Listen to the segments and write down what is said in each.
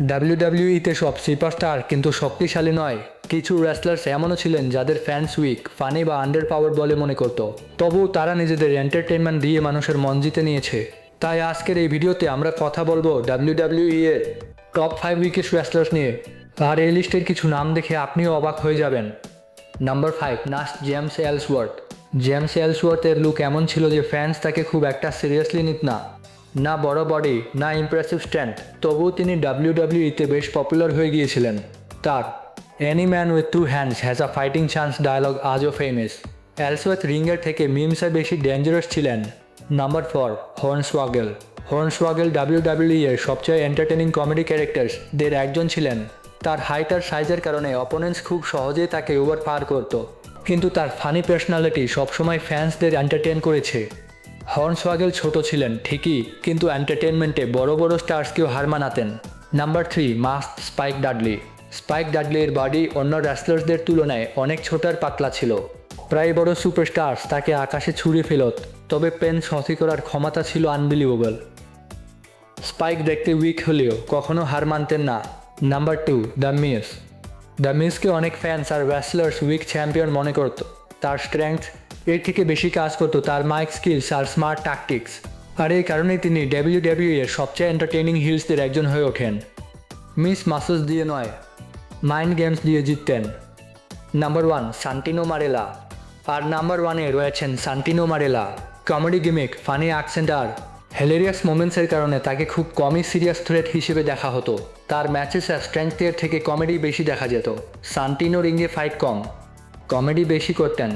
ডাব্লিউডাব্লিউইতে সব সুপারস্টার কিন্তু শক্তিশালী নয়। কিছু রেসলার্স এমনও ছিলেন যাদের ফ্যান্স উইক, ফানি বা আন্ডার পাওয়ার বলে মনে করত। তবুও তারা নিজেদের এন্টারটেনমেন্ট দিয়ে মানুষের মন জিতে নিয়েছে। তাই আজকের এই ভিডিওতে আমরা কথা বলবো ডাব্লিউডাব্লিউই এর টপ 5 উইকেস্ট রেসলার্স নিয়ে। আর এই লিস্টের কিছু নাম দেখে আপনিও অবাক হয়ে যাবেন। Number 5, James Ellsworth. জেমস এলসওয়ার্থের লুক এমন ছিল যে ফ্যান্স তাকে খুব একটা সিরিয়াসলি নিত না। না বড় বডি, না ইমপ্রেসিভ স্ট্রেংথ, তবুও তিনি ডাব্লিউডাব্লিউইতে বেশ পপুলার হয়ে গিয়েছিলেন। তার any man with two hands has a fighting chance dialogue আজও ফেমাস। এলসওয়ার্থ রিঙ্গের থেকে মিমসে বেশি ডেঞ্জারাস ছিলেন। নাম্বার 4, হর্নসওয়াগেল। হর্নসওয়াগেল ডাব্লিউডাব্লিউই এর সবচেয়ে এন্টারটেনিং কমেডি ক্যারেক্টারদের একজন ছিলেন। তার হাইট আর সাইজের কারণে অপোনেন্টস খুব সহজেই তাকে ওভার পার করত, কিন্তু তার ফানি পার্সোনালিটি সবসময় ফ্যান্সদের এন্টারটেন করেছে। হর্নসওয়াগেল ছোট ছিলেন ঠিকই, কিন্তু এন্টারটেনমেন্টে বড় বড় স্টার্সকেও হার মানাতেন। Number 3, masked Spike Dudley. Spike ডাডলির বডি অন্য রেসলার্সদের তুলনায় অনেক ছোট আর পাতলা ছিল। প্রায় বড় সুপারস্টার্স তাকে আকাশে ছুঁড়ে ফেলত, তবে পেন সহ্য করার ক্ষমতা ছিল আনবিলিভেবল। স্পাইক দেখতে উইক হলেও কখনো হার মানতেন না। Number 2, the Miz. দ্য মিজকে অনেক ফ্যান্স আর রেসলার্স উইক চ্যাম্পিয়ন মনে করত। তার স্ট্রেংথ এর থেকে বেশি কাজ করতো তার মাইক স্কিলস আর স্মার্ট ট্যাকটিক্স, আর এই কারণেই তিনি ডাব্লিউডাব্লিউই এর সবচেয়ে এন্টারটেইনিং হিলসদের একজন হয়ে ওঠেন। মিস মাসলস দিয়ে নয়, মাইন্ড গেমস দিয়ে জিততেন। নাম্বার 1, সান্টিনো মারেলা। আর নাম্বার 1-এ রয়েছেন সান্টিনো মারেলা। কমেডি গিমিক, ফানি অ্যাকসেন্ট আর হিলেরিয়াস মোমেন্টসের কারণে তাকে খুব কমই সিরিয়াস থ্রেট হিসেবে দেখা হতো। তার ম্যাচেসে স্ট্রেংথের থেকে কমেডি বেশি দেখা যেত। সান্টিনো রিংয়ে ফাইট কম, কমেডি বেশি করতেন।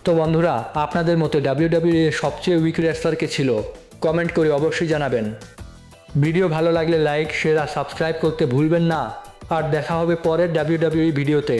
তো বন্ধুরা, আপনাদের মতো ডাব্লিউডাব্লিউই এর সবচেয়ে উইক রেসলার কে ছিল? কমেন্ট করে অবশ্যই জানাবেন। ভিডিও ভালো লাগলে লাইক, শেয়ার আর সাবস্ক্রাইব করতে ভুলবেন না। আর দেখা হবে পরের ডাব্লিউডাব্লিউই ভিডিওতে।